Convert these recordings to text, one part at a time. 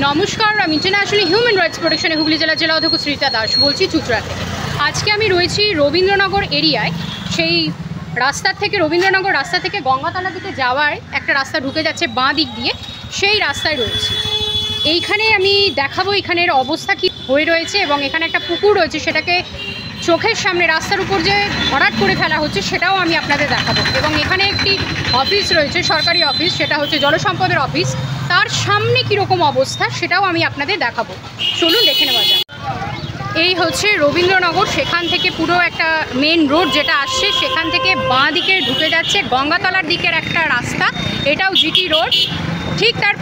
নমস্কার, আমি international human rights প্রোটেকশনে Hooghly জেলা অধ্যক্ষ শ্রীতা দাস বলছি চুঁচুড়া থেকে। আজকে আমি রয়েছি রবীন্দ্রনগর এরিয়ায়। সেই রাস্তার থেকে রবীন্দ্রনগর রাস্তা থেকে গঙ্গাতলা দিকে যাওয়ার একটা রাস্তা ঢুকে যাচ্ছে বাঁ দিক দিয়ে, সেই রাস্তায় রয়েছি। এইখানে আমি দেখাবো এখানের অবস্থা কী হয়ে রয়েছে, এবং এখানে একটা পুকুর রয়েছে, সেটাকে চোখের সামনে রাস্তার উপর যে ভরাট করে ফেলা হচ্ছে সেটাও আমি আপনাদের দেখাবো। এবং এখানে একটি অফিস রয়েছে, সরকারি অফিস, সেটা হচ্ছে জলসম্পদের অফিস, তার সামনে কীরকম অবস্থা সেটাও আমি আপনাদের দেখাবো। চলুন দেখে নেওয়া যাক। এই হচ্ছে রবীন্দ্রনগর, সেখান থেকে পুরো একটা মেন রোড যেটা আসছে, সেখান থেকে বাঁ দিকে ঢুকে যাচ্ছে গঙ্গাতলার দিকের একটা রাস্তা, এটাও জিটি রোড। ঠিক তার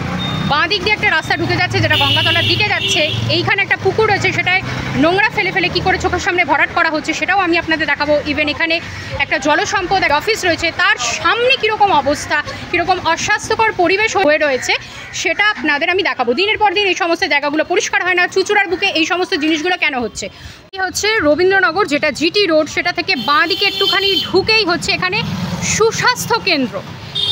বাঁ দিক দিয়ে একটা রাস্তা ঢুকে যাচ্ছে যেটা গঙ্গাতলার দিকে যাচ্ছে। এইখানে একটা পুকুর রয়েছে, সেটায় নোংরা ফেলে ফেলে কী করে চোখের সামনে ভরাট করা হচ্ছে সেটাও আমি আপনাদের দেখাবো। ইভেন এখানে একটা জলসম্পদের অফিস রয়েছে, তার সামনে কীরকম অবস্থা, কীরকম অস্বাস্থ্যকর পরিবেশ হয়ে রয়েছে সেটা আপনাদের আমি দেখাবো। দিনের পর দিন এই সমস্ত জায়গাগুলো পরিষ্কার হয় না, চুঁচুড়ার বুকে এই সমস্ত জিনিসগুলো কেন হচ্ছে। এই হচ্ছে রবীন্দ্রনগর, যেটা জিটি রোড, সেটা থেকে বাঁ দিকে একটুখানি ঢুকেই হচ্ছে এখানে সুস্বাস্থ্য কেন্দ্র।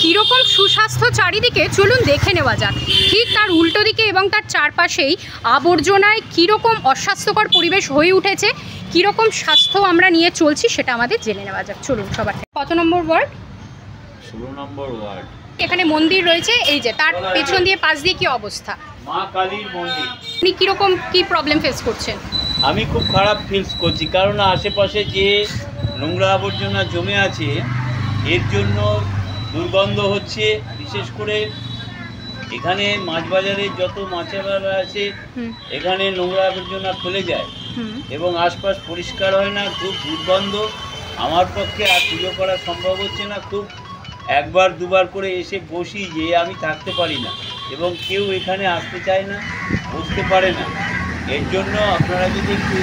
কীরকম সুস্বাস্থ্য চারিদিকে চলুন দেখে নেওয়া যাক। ঠিক তার উল্টো দিকে এবং তার চারপাশেই আবর্জনায় কীরকম অস্বাস্থ্যকর পরিবেশ হয়ে উঠেছে, কীরকম স্বাস্থ্য আমরা নিয়ে চলছি সেটা আমাদের জেনে নেওয়া যাক। চলুন সবার থেকে। কত নম্বর ওয়ার্ড? 16 নম্বর ওয়ার্ড। এখানে মন্দির রয়েছে, এই যে তার পেছন দিয়ে পাশ দিয়ে কি অবস্থা, মা কালীর মন্দির। আপনি কীরকম কি প্রবলেম ফেস করছেন? আমি খুব খারাপ ফিল করছি, কারণ আশেপাশে যে নোংরা আবর্জনা জমে আছে এর জন্য দুর্গন্ধ হচ্ছে। বিশেষ করে এখানে মাছ বাজারে যত মাছেরা আছে এখানে নোংরা আবর্জনা ফেলে যায় এবং আশপাশ পরিষ্কার হয় না, খুব দুর্গন্ধ। আমার পক্ষে আর পুজো করা সম্ভব হচ্ছে না। খুব একবার দুবার করে এসে বসি যে আমি থাকতে পারি না, এবং কেউ এখানে আসতে চায় না, বসতে পারে না। এর জন্য আপনারা যদি একটু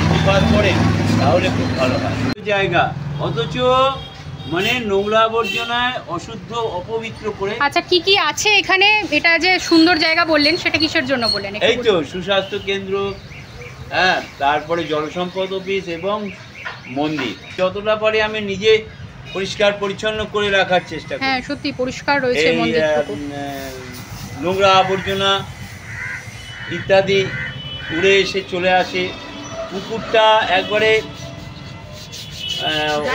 প্রতিবাদ করেন তাহলে খুব ভালো হয়। জায়গা অথচ মানে নোংরা আবর্জনায় অশুদ্ধ অপবিত্র করে। আচ্ছা, কি কি আছে এখানে? এটা যে সুন্দর জায়গা বললেন, সেটা কিসের জন্য বললেন? এই তো সুস্বাস্থ্য কেন্দ্র, হ্যাঁ, তারপরে জলসম্পদ অফিস এবং মন্দির। যতটা পারি আমি নিজে পরিষ্কার পরিচ্ছন্ন করে রাখার চেষ্টা করি। হ্যাঁ, সত্যি পরিষ্কার রয়েছে মন্দিরটুকু। নোংরা আবর্জনা ইত্যাদি উড়ে এসে চলে আসে। পুকুরটা একবারে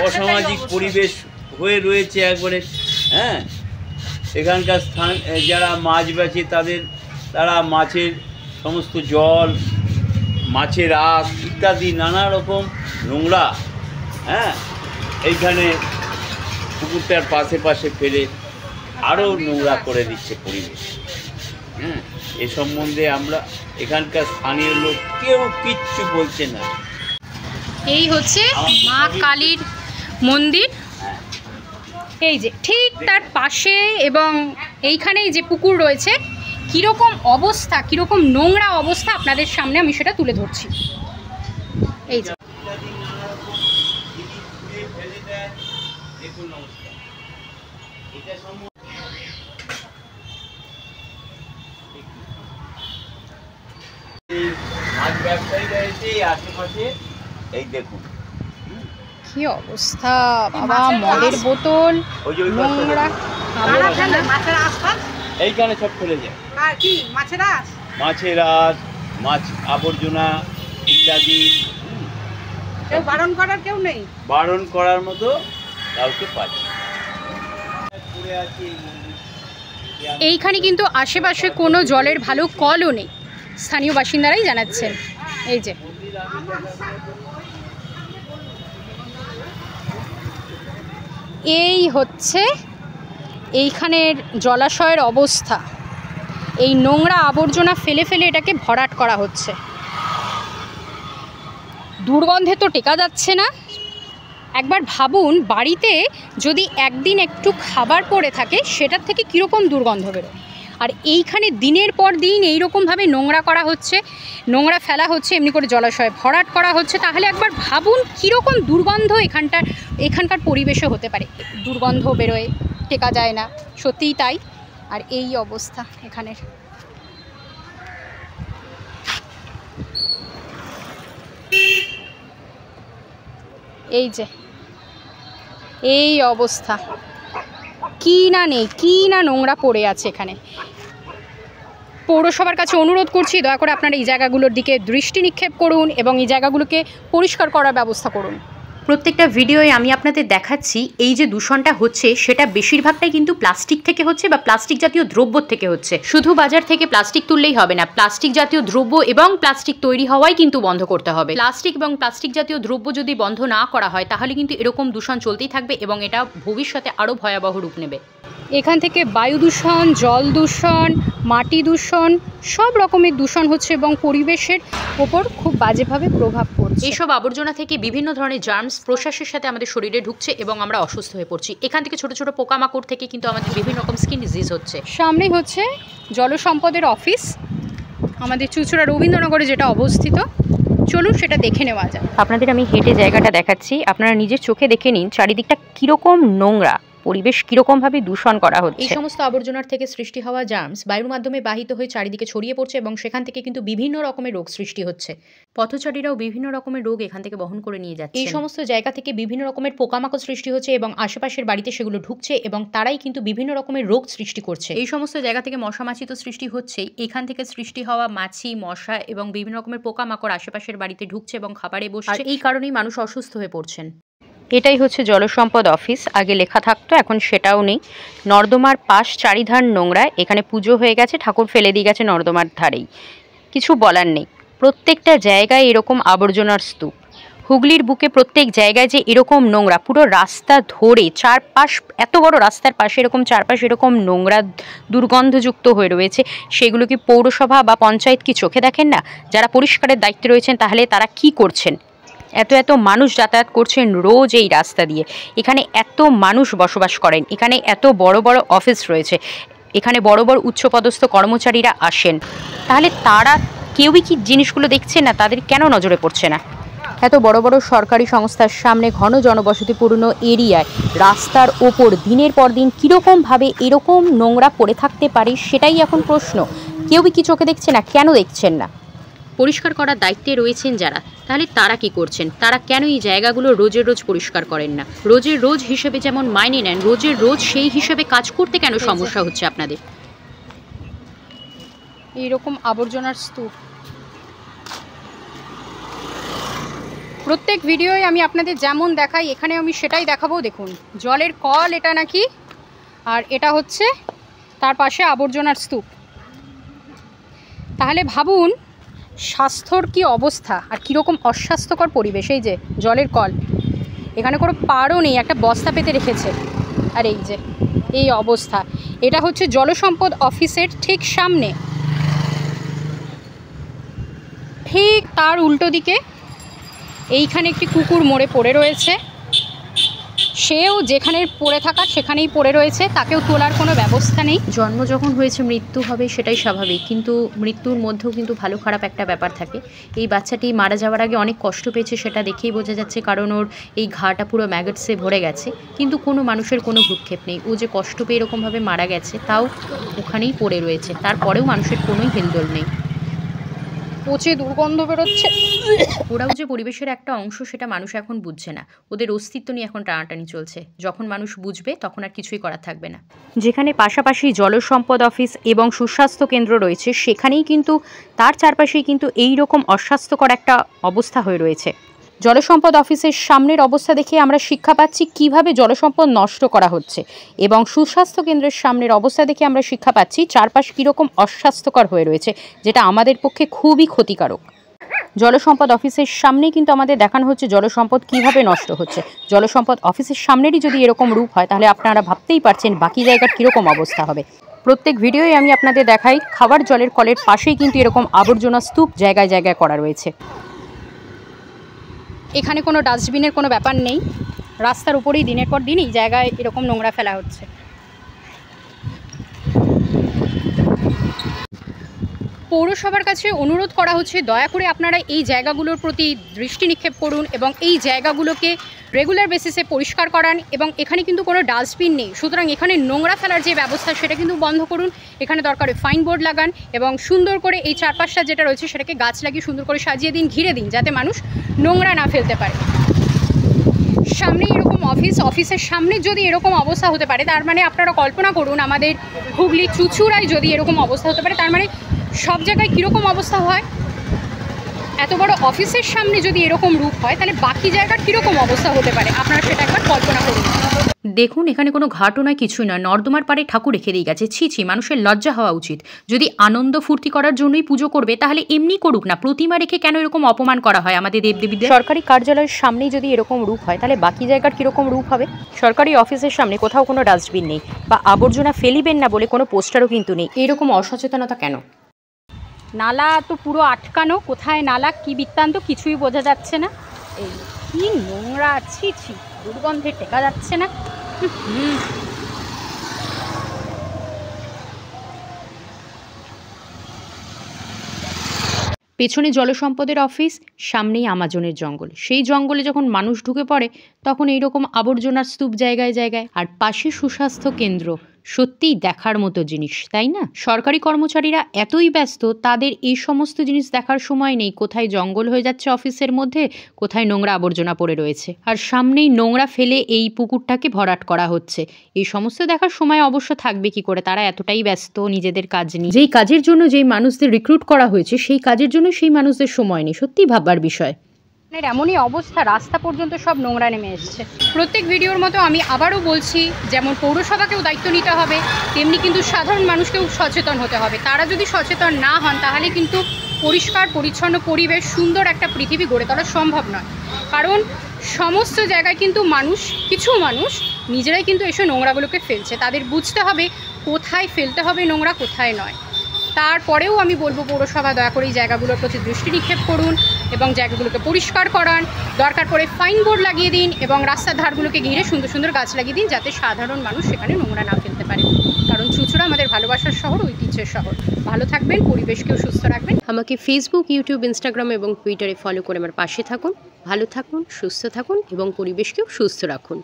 অসামাজিক পরিবেশ হয়ে রয়েছে একবারে। হ্যাঁ, এখানকার স্থান যারা মাছ বেচে তারা মাছের সমস্ত জল, মাছের আঁশ ইত্যাদি নানা রকম নোংরা, হ্যাঁ, এইখানে পুকুরটার পাশে ফেলে আরও নোংরা করে দিচ্ছে পরিবেশ। হ্যাঁ, এ সম্বন্ধে আমরা এখানকার স্থানীয় লোক কেউ কিচ্ছু বলছে না। এই হচ্ছে মা কালীর মন্দির, এই যে ঠিক তার পাশে, এবং এইখানেই যে পুকুর রয়েছে, কীরকম অবস্থা, কীরকম নোংরা অবস্থা আপনাদের সামনে আমি সেটা তুলে ধরছি। এই যে মাছ ব্যবসায়ীরা এসে আশেপাশে এই দেখুন কি অবস্থা বাবা, মদের বোতল, নোংরা এইখানে সব ফেলে যায়। মাছের আঁশ, মাছ আবর্জনা ইত্যাদি। বারণ করার কেউ নেই, বারণ করার মতো কাউকে পাচ্ছি। এইখানে কিন্তু আশেপাশে কোনো জলের ভালো কলও নেই, স্থানীয় বাসিন্দারাই জানাচ্ছেন। এই যে এই হচ্ছে এইখানের জলাশয়ের অবস্থা। এই নোংরা আবর্জনা ফেলে ফেলে এটাকে ভরাট করা হচ্ছে। দুর্গন্ধে তো টেকা যাচ্ছে না। একবার ভাবুন, বাড়িতে যদি একদিন একটু খাবার পড়ে থাকে সেটার থেকে কীরকম দুর্গন্ধ বেরোয়, আর এইখানে দিনের পর দিন এইরকমভাবে নোংরা করা হচ্ছে, নোংরা ফেলা হচ্ছে, এমনি করে জলাশয়ে ভরাট করা হচ্ছে। তাহলে একবার ভাবুন কীরকম দুর্গন্ধ এখানকার পরিবেশে হতে পারে। দুর্গন্ধ বেরোয়, টেকা যায় না, সত্যিই তাই। আর এই অবস্থা এখানের। এই যে এই অবস্থা, কি না নেই, কি না নোংরা পড়ে আছে এখানে। পৌরসভার কাছে অনুরোধ করছি, দয়া করে আপনারা এই জায়গাগুলোর দিকে দৃষ্টি নিক্ষেপ করুন এবং এই জায়গাগুলোকে পরিষ্কার করার ব্যবস্থা করুন। প্রত্যেকটা ভিডিওয়ে আমি আপনাদের দেখাচ্ছি এই যে দূষণটা হচ্ছে সেটা বেশিরভাগটাই কিন্তু প্লাস্টিক থেকে হচ্ছে বা প্লাস্টিক জাতীয় দ্রব্য থেকে হচ্ছে। শুধু বাজার থেকে প্লাস্টিক তুললেই হবে না, প্লাস্টিক জাতীয় দ্রব্য এবং প্লাস্টিক তৈরি হওয়াই কিন্তু বন্ধ করতে হবে। প্লাস্টিক এবং প্লাস্টিক জাতীয় দ্রব্য যদি বন্ধ না করা হয় তাহলে কিন্তু এরকম দূষণ চলতেই থাকবে এবং এটা ভবিষ্যতে আরও ভয়াবহ রূপ নেবে। এখান থেকে বায়ু দূষণ, জল দূষণ, মাটি দূষণ, সব রকমের দূষণ হচ্ছে এবং পরিবেশের ওপর খুব বাজেভাবে প্রভাব পড়ছে। এইসব আবর্জনা থেকে বিভিন্ন ধরনের জার্মস প্রশ্বাসের সাথে আমাদের শরীরে ঢুকছে এবং আমরা অসুস্থ হয়ে পড়ছি। এখান থেকে ছোট ছোট পোকামাকড় থেকে কিন্তু আমাদের বিভিন্ন রকম স্কিন ডিজিজ হচ্ছে। সামনেই হচ্ছে জলসম্পদের অফিস, আমাদের চুঁচুড়া রবীন্দ্রনগরে যেটা অবস্থিত। চলুন সেটা দেখে নেওয়া যায়। আপনাদের আমি হেঁটে জায়গাটা দেখাচ্ছি, আপনারা নিজের চোখে দেখে নিন চারিদিকটা কীরকম নোংরা, পরিবেশ কীরকমভাবে দূষণ করা হচ্ছে। এই সমস্ত আবর্জনার থেকে সৃষ্টি হওয়া জার্মস বায়ুর মাধ্যমে বাহিত হয়ে চারিদিকে ছড়িয়ে পড়ছে এবং সেখান থেকে কিন্তু বিভিন্ন রকমের রোগ সৃষ্টি হচ্ছে। পথচারীরাও বিভিন্ন রকমের রোগ এখান থেকে বহন করে নিয়ে যাচ্ছে। এই সমস্ত জায়গা থেকে বিভিন্ন রকমের পোকামাকড় সৃষ্টি হচ্ছে এবং আশেপাশের বাড়িতে সেগুলো ঢুকছে এবং তারাই কিন্তু বিভিন্ন রকমের রোগ সৃষ্টি করছে। এই সমস্ত জায়গা থেকে মশা মাছি তো সৃষ্টি হচ্ছেই, এখান থেকে সৃষ্টি হওয়া মাছি, মশা এবং বিভিন্ন রকমের পোকামাকড় আশেপাশের বাড়িতে ঢুকছে এবং খাবারে বসছে। এই কারণেই মানুষ অসুস্থ হয়ে পড়ছেন। এটাই হচ্ছে জলসম্পদ অফিস, আগে লেখা থাকতো, এখন সেটাও নেই। নর্দমার পাশ চারিধার নোংরা, এখানে পুজো হয়ে গেছে, ঠাকুর ফেলে দিয়ে গেছে নর্দমার ধারেই, কিছু বলার নেই। প্রত্যেকটা জায়গায় এরকম আবর্জনার স্তূপ। হুগলির বুকে প্রত্যেক জায়গায় যে এরকম নোংরা, পুরো রাস্তা ধরে চারপাশ, এত বড় রাস্তার পাশে এরকম চারপাশ এরকম নোংরা দুর্গন্ধযুক্ত হয়ে রয়েছে, সেগুলো কি পৌরসভা বা পঞ্চায়েত কি চোখে দেখেন না? যারা পরিষ্কারের দায়িত্বে রয়েছেন তাহলে তারা কি করছেন? এত মানুষ যাতায়াত করছেন রোজ এই রাস্তা দিয়ে, এখানে এত মানুষ বসবাস করেন, এখানে এত বড় বড় অফিস রয়েছে, এখানে বড় বড় উচ্চপদস্থ কর্মচারীরা আসেন, তাহলে তারা কেউই কি জিনিসগুলো দেখছে না? তাদের কেন নজরে পড়ছে না? এত বড় বড় সরকারি সংস্থার সামনে ঘন জনবসতিপূর্ণ এরিয়ায় রাস্তার ওপর দিনের পর দিন কীরকমভাবে এরকম নোংরা পড়ে থাকতে পারে সেটাই এখন প্রশ্ন। কেউই কি চোখে দেখছে না? কেন দেখছেন না? পরিষ্কার করার দায়িত্বে রয়েছেন যারা, তাহলে তারা কি করছেন? তারা কেন এই জায়গাগুলো রোজের রোজ পরিষ্কার করেন না? রোজের রোজ হিসেবে যেমন মাইনে নেন, রোজের রোজ সেই হিসেবে কাজ করতে কেন সমস্যা হচ্ছে আপনাদের? এইরকম আবর্জনার স্তূপ প্রত্যেক ভিডিওয় আমি আপনাদের যেমন দেখাই এখানে আমি সেটাই দেখাবো। দেখুন জলের কল এটা নাকি, আর এটা হচ্ছে তার পাশে আবর্জনার স্তূপ। তাহলে ভাবুন স্বাস্থ্যর কি অবস্থা আর কীরকম অস্বাস্থ্যকর পরিবেশ। এই যে জলের কল, এখানে কোনো পাড়ও নেই, একটা বস্তা পেতে রেখেছে, আর এই যে এই অবস্থা। এটা হচ্ছে জলসম্পদ অফিসের ঠিক সামনে, ঠিক তার উল্টো দিকে এইখানে একটি কুকুর মরে পড়ে রয়েছে, সেও যেখানে পড়ে থাকার সেখানেই পড়ে রয়েছে, তাকেও তোলার কোনো ব্যবস্থা নেই। জন্ম যখন হয়েছে মৃত্যু হবে সেটাই স্বাভাবিক, কিন্তু মৃত্যুর মধ্যেও কিন্তু ভালো খারাপ একটা ব্যাপার থাকে। এই বাচ্চাটি মারা যাওয়ার আগে অনেক কষ্ট পেয়েছে, সেটা দেখেই বোঝা যাচ্ছে, কারণ ওর এই ঘাটা পুরো ম্যাগটসে ভরে গেছে, কিন্তু কোনো মানুষের কোনো ভ্রুক্ষেপ নেই। ও যে কষ্ট পেয়ে এরকমভাবে মারা গেছে তাও ওখানেই পড়ে রয়েছে, তারপরেও মানুষের কোনোই হেলদোল নেই। পচে দুর্গন্ধ বেরোচ্ছে। ওরাও যে পরিবেশের একটা অংশ সেটা মানুষ এখন বুঝছে না, ওদের অস্তিত্ব নিয়ে এখন টানাটানি চলছে। যখন মানুষ বুঝবে তখন আর কিছুই করার থাকবে না। যেখানে পাশাপাশি জলসম্পদ অফিস এবং সুস্বাস্থ্য কেন্দ্র রয়েছে সেখানেই কিন্তু তার চারপাশেই কিন্তু এই রকম অস্বাস্থ্যকর একটা অবস্থা হয়ে রয়েছে। জলসম্পদ অফিসের সামনের অবস্থা দেখে আমরা শিক্ষা পাচ্ছি কিভাবে জলসম্পদ নষ্ট করা হচ্ছে, এবং সুস্বাস্থ্য কেন্দ্রের সামনের অবস্থা দেখে আমরা শিক্ষা পাচ্ছি চারপাশ কীরকম অস্বাস্থ্যকর হয়ে রয়েছে, যেটা আমাদের পক্ষে খুবই ক্ষতিকারক। জলসম্পদ অফিসের সামনেই কিন্তু আমাদের দেখানো হচ্ছে জলসম্পদ কিভাবে নষ্ট হচ্ছে। জলসম্পদ অফিসের সামনেরই যদি এরকম রূপ হয় তাহলে আপনারা ভাবতেই পারছেন বাকি জায়গার কীরকম অবস্থা হবে। প্রত্যেক ভিডিওয় আমি আপনাদের দেখাই খাবার জলের কলের পাশেই কিন্তু এরকম আবর্জনা স্তূপ জায়গায় জায়গায় করা রয়েছে। এখানে কোনো ডাস্টবিনের কোনো ব্যাপার নেই, রাস্তার উপরেই দিনের পর দিন এই জায়গায় এরকম নোংরা ফেলা হচ্ছে। পৌরসভার কাছে অনুরোধ করা হচ্ছে দয়া করে আপনারা এই জায়গাগুলোর প্রতি দৃষ্টি নিক্ষেপ করুন এবং এই জায়গাগুলোকে রেগুলার বেসিসে পরিষ্কার করান, এবং এখানে কিন্তু কোনো ডাস্টবিন নেই, সুতরাং এখানে নোংরা ফেলার যে ব্যবস্থা সেটা কিন্তু বন্ধ করুন। এখানে দরকারে ফাইন বোর্ড লাগান এবং সুন্দর করে এই চারপাশটা যেটা রয়েছে সেটাকে গাছ লাগিয়ে সুন্দর করে সাজিয়ে দিন, ঘিরে দিন, যাতে মানুষ নোংরা না ফেলতে পারে। সামনে এরকম অফিসের সামনে যদি এরকম অবস্থা হতে পারে, তার মানে আপনারা কল্পনা করুন আমাদের হুগলি চুঁচুড়ায় যদি এরকম অবস্থা হতে পারে, তার মানে সব জায়গায় কীরকম অবস্থা হয়। এত বড় অফিসের সামনে যদি এরকম রূপ হয় তাহলে বাকি জায়গার কীরকম অবস্থা হতে পারে আপনারা সেটা একবার কল্পনা করুন। দেখুন, এখানে কোনো ঘাটও নয়, কিছুই নয়, নর্দমার পাড়ে ঠাকুর রেখে দিয়ে গেছে। ছি ছি, মানুষের লজ্জা হওয়া উচিত। যদি আনন্দ ফুর্তি করার জন্যই পুজো করবে তাহলে এমনি করুক না, প্রতিমা রেখে কেন এরকম অপমান করা হয় আমাদের দেবদেবীদের? সরকারি কার্যালয়ের সামনেই যদি এরকম রূপ হয় তাহলে বাকি জায়গার কীরকম রূপ হবে? সরকারি অফিসের সামনে কোথাও কোনো ডাস্টবিন নেই বা আবর্জনা ফেলিবেন না বলে কোনো পোস্টারও কিন্তু নেই। এরকম অসচেতনতা কেন? নালা তো পুরো আটকানো, কোথায় নালা কি বৃত্তান্ত কিছুই বোঝা যাচ্ছে না। এই কি নোংরা, ছি ছি, দুর্গন্ধে টেকা যাচ্ছে না। পেছনে জলসম্পদের অফিস, সামনেই আমাজনের জঙ্গল। সেই জঙ্গলে যখন মানুষ ঢুকে পড়ে তখন এইরকম আবর্জনার স্তূপ জায়গায় জায়গায়, আর পাশে সুস্বাস্থ্য কেন্দ্র। সত্যিই দেখার মতো জিনিস, তাই না? সরকারি কর্মচারীরা এতই ব্যস্ত, তাদের এই সমস্ত জিনিস দেখার সময় নেই। কোথায় জঙ্গল হয়ে যাচ্ছে অফিসের মধ্যে, কোথায় নোংরা আবর্জনা পড়ে রয়েছে, আর সামনেই নোংরা ফেলে এই পুকুরটাকে ভরাট করা হচ্ছে। এই সমস্ত দেখার সময় অবশ্য থাকবে কি করে? তারা এতটাই ব্যস্ত নিজেদের কাজ নিয়ে। যেই কাজের জন্য যেই মানুষদের রিক্রুট করা হয়েছে সেই কাজের জন্য সেই মানুষদের সময় নেই। সত্যিই ভাববার বিষয়। এমনই অবস্থা, রাস্তা পর্যন্ত সব নোংরা নেমে এসছে। প্রত্যেক ভিডিওর মতো আমি আবারও বলছি, যেমন পৌরসভাকেও দায়িত্ব নিতে হবে, তেমনি কিন্তু সাধারণ মানুষকেও সচেতন হতে হবে। তারা যদি সচেতন না হন তাহলে কিন্তু পরিষ্কার পরিচ্ছন্ন পরিবেশ, সুন্দর একটা পৃথিবী গড়ে তোলা সম্ভব নয়। কারণ সমস্ত জায়গায় কিন্তু কিছু মানুষ নিজেরাই কিন্তু এসে নোংরাগুলোকে ফেলছে। তাদের বুঝতে হবে কোথায় ফেলতে হবে নোংরা, কোথায় নয়। তারপরেও আমি বলবো পৌরসভা দয়া করে এই জায়গাগুলোর প্রতি দৃষ্টি নিক্ষেপ করুন এবং জায়গাগুলোকে পরিষ্কার করান। দরকার পড়ে ফাইন বোর্ড লাগিয়ে দিন এবং রাস্তার ধারগুলোকে ঘিরে সুন্দর সুন্দর গাছ লাগিয়ে দিন, যাতে সাধারণ মানুষ সেখানে নোংরা না ফেলতে পারে। কারণ চুঁচুড়া আমাদের ভালোবাসার শহর, ঐতিহ্যের শহর। ভালো থাকবেন, পরিবেশকেও সুস্থ রাখবেন। আমাকে ফেসবুক, ইউটিউব, ইনস্টাগ্রাম এবং টুইটারে ফলো করে আমার পাশে থাকুন। ভালো থাকুন, সুস্থ থাকুন এবং পরিবেশকেও সুস্থ রাখুন।